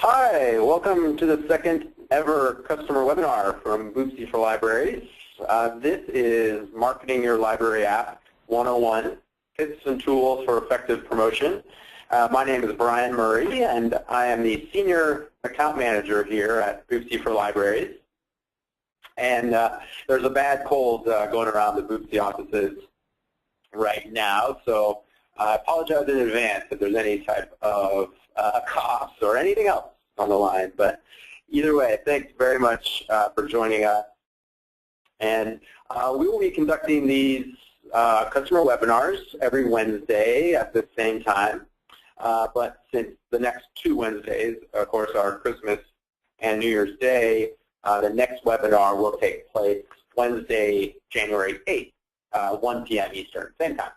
Hi, welcome to the second ever customer webinar from Boopsie for Libraries. This is Marketing Your Library App 101, Tips and Tools for Effective Promotion. My name is Bryan Murray, and I am the Senior Account Manager here at Boopsie for Libraries. And there's a bad cold going around the Boopsie offices right now, so I apologize in advance if there's any type of coughs or anything else on the line. But either way, thanks very much for joining us. And we will be conducting these customer webinars every Wednesday at the same time. But since the next two Wednesdays, of course, are Christmas and New Year's Day, the next webinar will take place Wednesday, January 8th, 1 p.m. Eastern, same time.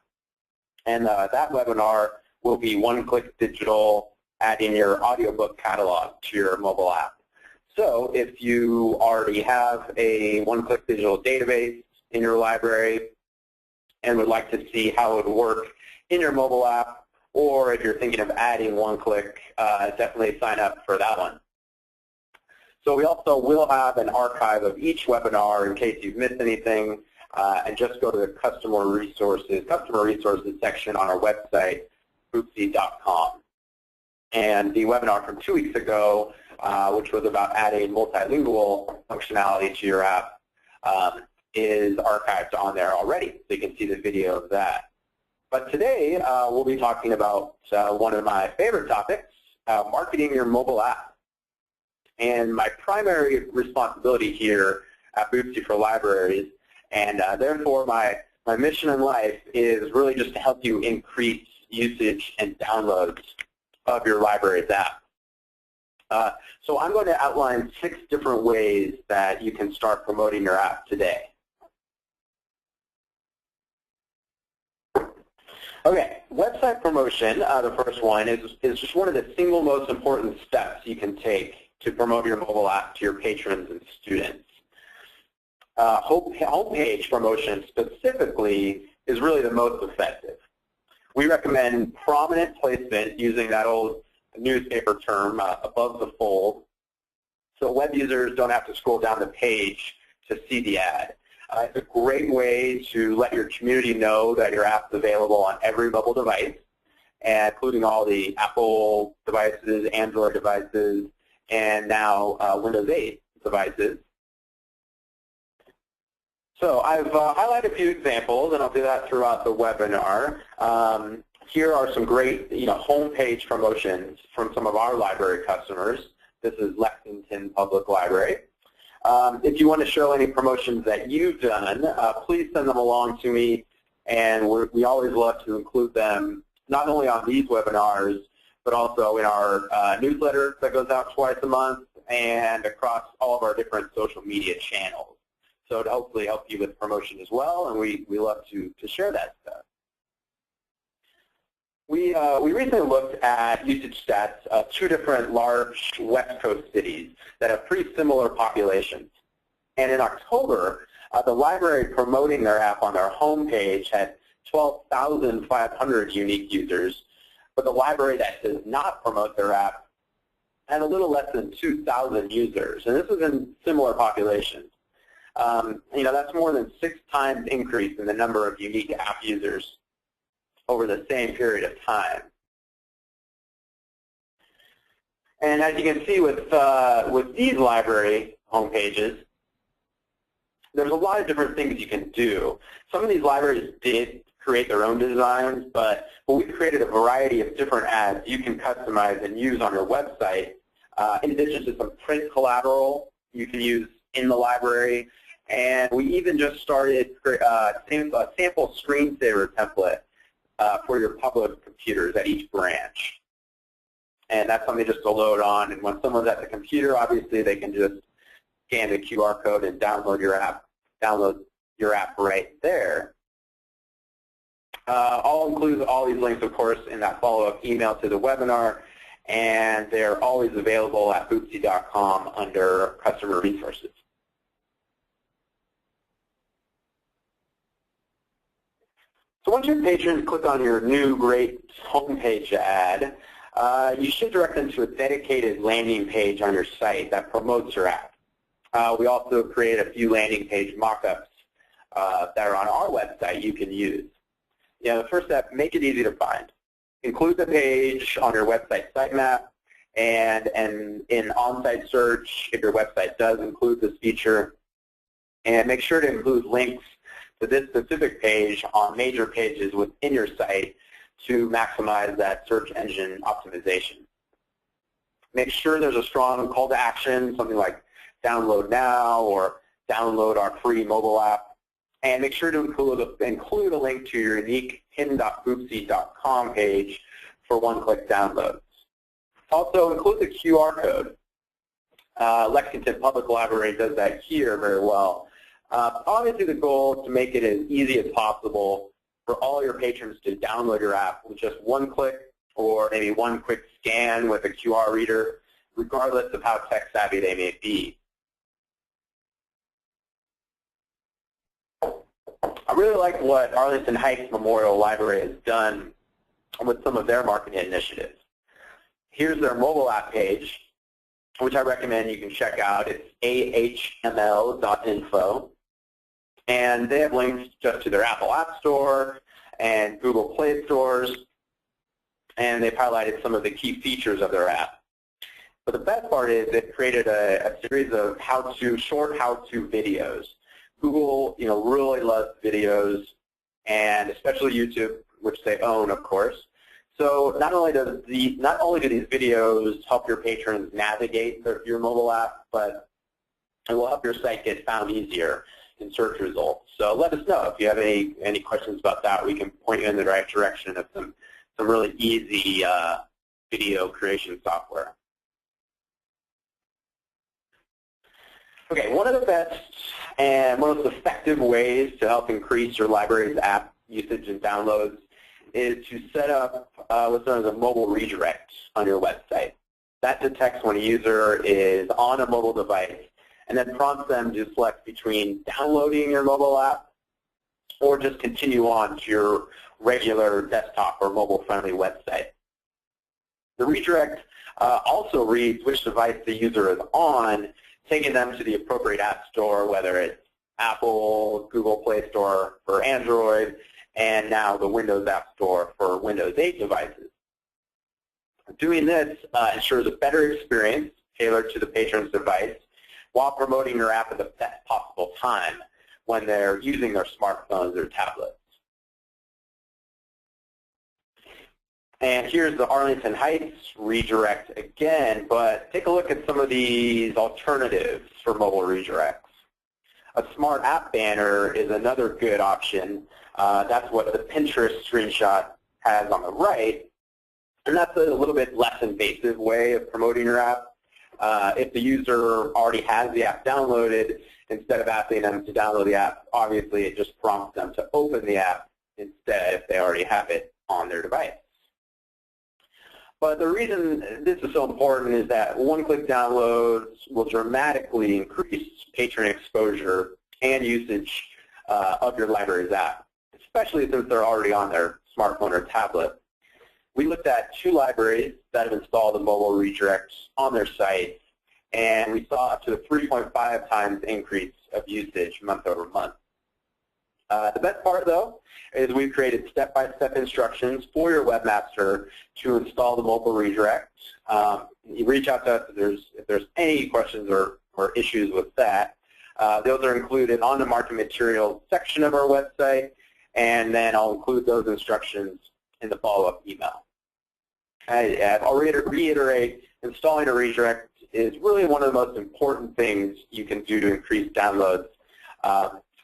And that webinar will be one-click digital, adding your audiobook catalog to your mobile app. So if you already have a one-click digital database in your library and would like to see how it would work in your mobile app, or if you're thinking of adding one-click, definitely sign up for that one. So we also will have an archive of each webinar in case you've missed anything, and just go to the customer resources section on our website, boopsie.com. And the webinar from 2 weeks ago, which was about adding multilingual functionality to your app, is archived on there already, so you can see the video of that. But today, we'll be talking about one of my favorite topics, marketing your mobile app. And my primary responsibility here at Boopsie for Libraries, and therefore my mission in life, is really just to help you increase usage and downloads of your library's app. So I'm going to outline 6 different ways that you can start promoting your app today. Okay, website promotion, the first one, is just one of the single most important steps you can take to promote your mobile app to your patrons and students. Homepage promotion specifically is really the most effective. We recommend prominent placement using that old newspaper term, above the fold, so web users don't have to scroll down the page to see the ad. It's a great way to let your community know that your app is available on every mobile device, including all the Apple devices, Android devices, and now Windows 8 devices. So I've highlighted a few examples, and I'll do that throughout the webinar. Here are some great homepage promotions from some of our library customers. This is Lexington Public Library. If you want to show any promotions that you've done, please send them along to me, and we always love to include them not only on these webinars, but also in our newsletter that goes out twice a month and across all of our different social media channels. So to hopefully help you with promotion as well, and we love to share that stuff. We recently looked at usage stats of 2 different large West Coast cities that have pretty similar populations. And in October, the library promoting their app on their homepage had 12,500 unique users, but the library that does not promote their app had a little less than 2,000 users. And this is in similar populations. That's more than 6 times increase in the number of unique app users over the same period of time. And as you can see with these library homepages, there's a lot of different things you can do. Some of these libraries did create their own designs, but we created a variety of different ads you can customize and use on your website, in addition to some print collateral you can use in the library. And we even just started a sample screensaver template for your public computers at each branch. And that's something just to load on. And when someone's at the computer, obviously they can just scan the QR code and download your app right there. I'll include all these links, of course, in that follow-up email to the webinar. And they're always available at boopsie.com under customer resources. So once your patrons click on your new great homepage ad, you should direct them to a dedicated landing page on your site that promotes your app. We also create a few landing page mock-ups that are on our website you can use. The first step, make it easy to find. Include the page on your website sitemap, and in on-site search, if your website does include this feature, and make sure to include links to this specific page on major pages within your site to maximize that search engine optimization. Make sure there's a strong call to action, something like download now or download our free mobile app. And make sure to include a link to your unique hidden.boopsie.com page for one-click downloads. Also, include the QR code. Lexington Public Library does that here very well. Obviously, the goal is to make it as easy as possible for all your patrons to download your app with just one click or maybe one quick scan with a QR reader, regardless of how tech-savvy they may be. I really like what Arlington Heights Memorial Library has done with some of their marketing initiatives. Here's their mobile app page, which I recommend you can check out. It's ahml.info. And they have links just to their Apple App Store and Google Play stores. And they've highlighted some of the key features of their app. But the best part is they've created a series of short how-to videos. Google, really loves videos, and especially YouTube, which they own, of course. So not only do these videos help your patrons navigate your mobile app, but it will help your site get found easier in search results. So let us know if you have any questions about that. We can point you in the right direction of some really easy video creation software. Okay, one of the best and most effective ways to help increase your library's app usage and downloads is to set up what's known as a mobile redirect on your website. That detects when a user is on a mobile device and then prompts them to select between downloading your mobile app or just continue on to your regular desktop or mobile-friendly website. The redirect also reads which device the user is on, taking them to the appropriate app store, whether it's Apple, Google Play Store for Android, and now the Windows App Store for Windows 8 devices. Doing this ensures a better experience tailored to the patron's device while promoting your app at the best possible time when they're using their smartphones or tablets. And here's the Arlington Heights redirect again, but take a look at some of these alternatives for mobile redirects. A smart app banner is another good option. That's what the Pinterest screenshot has on the right. And that's a little bit less invasive way of promoting your app. If the user already has the app downloaded, instead of asking them to download the app, obviously it just prompts them to open the app instead if they already have it on their device. But the reason this is so important is that one-click downloads will dramatically increase patron exposure and usage of your library's app, especially since they're already on their smartphone or tablet. We looked at 2 libraries that have installed the mobile redirects on their site, and we saw up to a 3.5 times increase of usage month over month. The best part, though, is we've created step-by-step instructions for your webmaster to install the mobile redirect. You reach out to us if there's any questions or issues with that. Those are included on the marketing materials section of our website, and then I'll include those instructions in the follow-up email. I'll reiterate, installing a redirect is really one of the most important things you can do to increase downloads,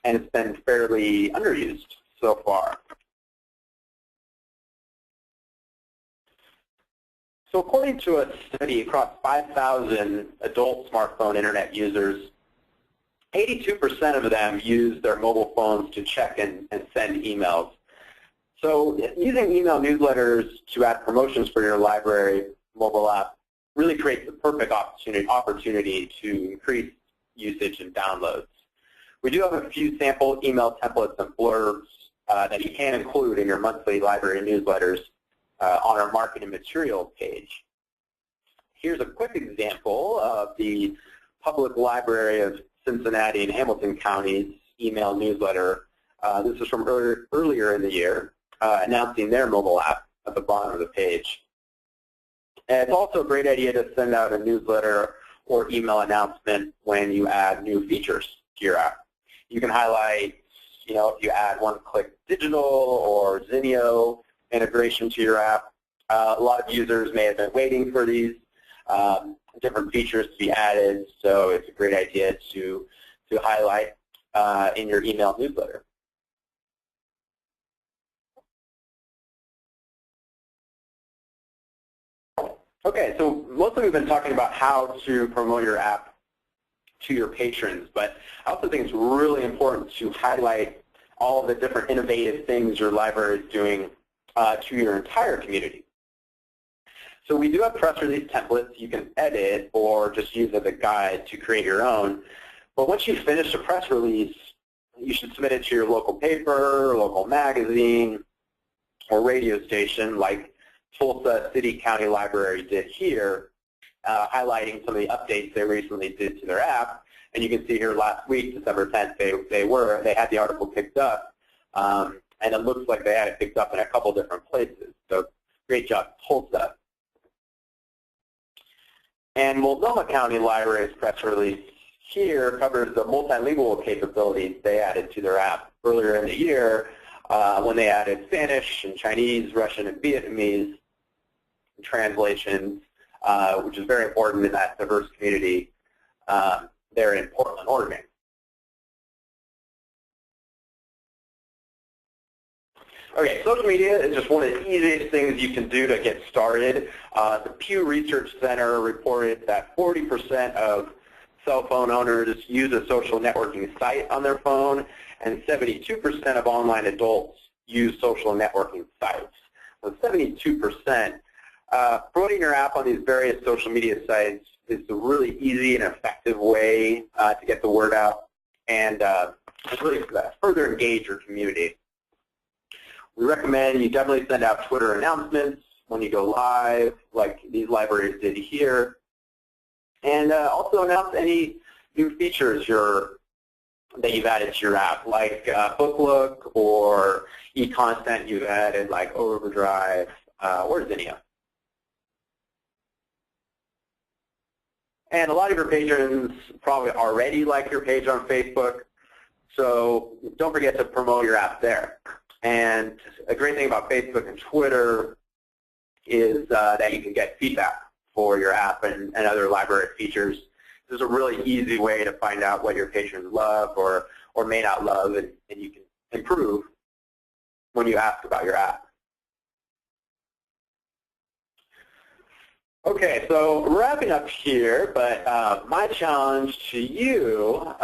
and it's been fairly underused so far. So according to a study across 5,000 adult smartphone internet users, 82% of them use their mobile phones to check and send emails. So using email newsletters to add promotions for your library mobile app really creates the perfect opportunity to increase usage and downloads. We do have a few sample email templates and blurbs that you can include in your monthly library newsletters. on our marketing materials page. Here's a quick example of the Public Library of Cincinnati and Hamilton Counties email newsletter. This is from earlier in the year, announcing their mobile app at the bottom of the page. And it's also a great idea to send out a newsletter or email announcement when you add new features to your app. You can highlight, if you add one-click digital or Zinio integration to your app. A lot of users may have been waiting for these different features to be added, so it's a great idea to highlight in your email newsletter. Okay, so mostly we've been talking about how to promote your app to your patrons, but I also think it's really important to highlight all the different innovative things your library is doing to your entire community. So we do have press release templates you can edit or just use as a guide to create your own. But once you finish a press release, you should submit it to your local paper, local magazine, or radio station like Tulsa City County Library did here, highlighting some of the updates they recently did to their app. And you can see here last week, December 10th, they had the article picked up, and it looks like they had it picked up in a couple different places. So great job, Tulsa. And Multnomah County Library's press release here covers the multilingual capabilities they added to their app earlier in the year when they added Spanish and Chinese, Russian, and Vietnamese translations, which is very important in that diverse community there in Portland, Oregon. Okay, social media is just one of the easiest things you can do to get started. The Pew Research Center reported that 40% of cell phone owners use a social networking site on their phone, and 72% of online adults use social networking sites. So 72%. Promoting your app on these various social media sites is a really easy and effective way to get the word out and really further engage your community. We recommend you definitely send out Twitter announcements when you go live, like these libraries did here. And also announce any new features that you've added to your app, like Book Look or e-content you've added, like Overdrive or Zinio. And a lot of your patrons probably already like your page on Facebook, so don't forget to promote your app there. And a great thing about Facebook and Twitter is that you can get feedback for your app and other library features. This is a really easy way to find out what your patrons love or may not love, and you can improve when you ask about your app. Okay, so wrapping up here, but my challenge to you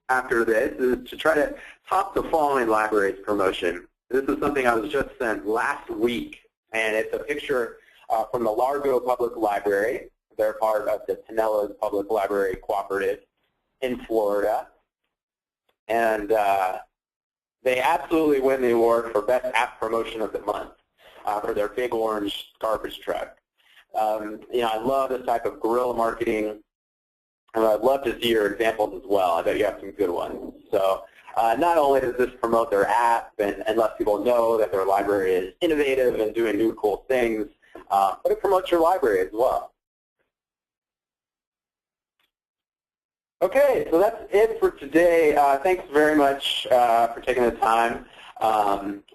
after this is to try to top the following libraries promotion. This is something I was just sent last week, and it's a picture from the Largo Public Library. They're part of the Pinellas Public Library Cooperative in Florida. And they absolutely win the award for Best App Promotion of the Month for their big orange garbage truck. I love this type of guerrilla marketing, and I'd love to see your examples as well. I bet you have some good ones. So not only does this promote their app and let people know that their library is innovative and doing new cool things, but it promotes your library as well. Okay, so that's it for today. Thanks very much for taking the time.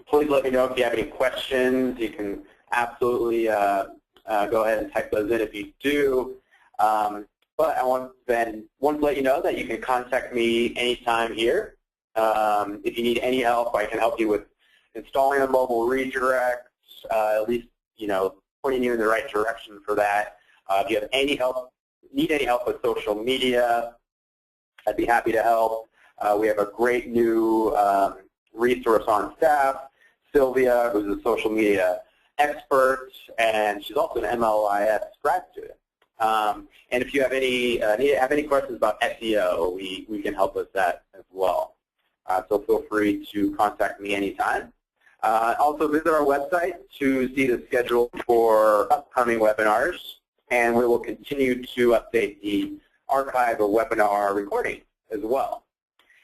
Please let me know if you have any questions. You can absolutely go ahead and type those in if you do. But I want to let you know that you can contact me anytime here. If you need any help, I can help you with installing a mobile redirect, at least pointing you in the right direction for that. If you have any help, need any help with social media, I'd be happy to help. We have a great new resource on staff, Sylvia, who's a social media expert, and she's also an MLIS grad student. And if you have any questions about SEO, we can help with that as well. So feel free to contact me anytime. Also visit our website to see the schedule for upcoming webinars, and we will continue to update the archive of webinar recordings as well.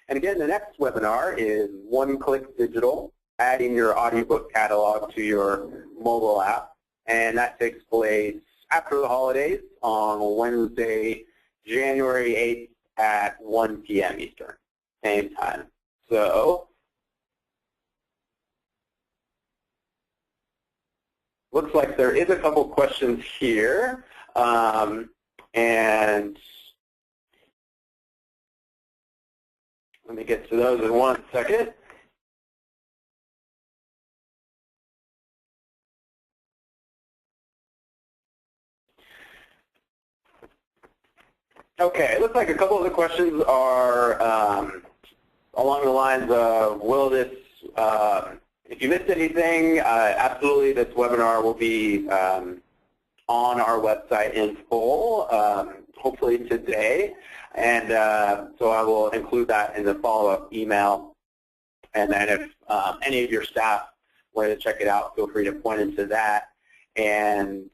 And again, the next webinar is One-Click Digital, adding your audiobook catalog to your mobile app, and that takes place after the holidays on Wednesday, January 8th at 1 p.m. Eastern, same time. So, looks like there is a couple questions here, and let me get to those in 1 second. Okay, it looks like a couple of the questions are along the lines of, will this, if you missed anything, absolutely this webinar will be on our website in full, hopefully today. And so I will include that in the follow-up email. And then if any of your staff wanted to check it out, feel free to point into that. And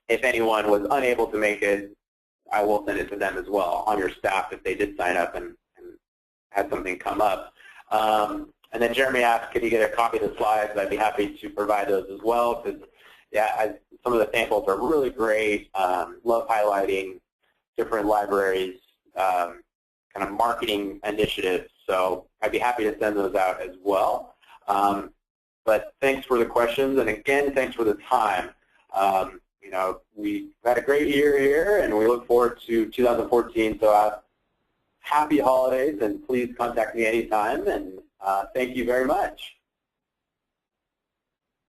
if anyone was unable to make it, I will send it to them as well on your staff if they did sign up and had something come up. And then Jeremy asked, could you get a copy of the slides? I'd be happy to provide those as well, because yeah, some of the samples are really great. Love highlighting different libraries, kind of marketing initiatives. So I'd be happy to send those out as well. But thanks for the questions, and again, thanks for the time. You know, we've had a great year here, and we look forward to 2014. So happy holidays, and please contact me anytime. And thank you very much.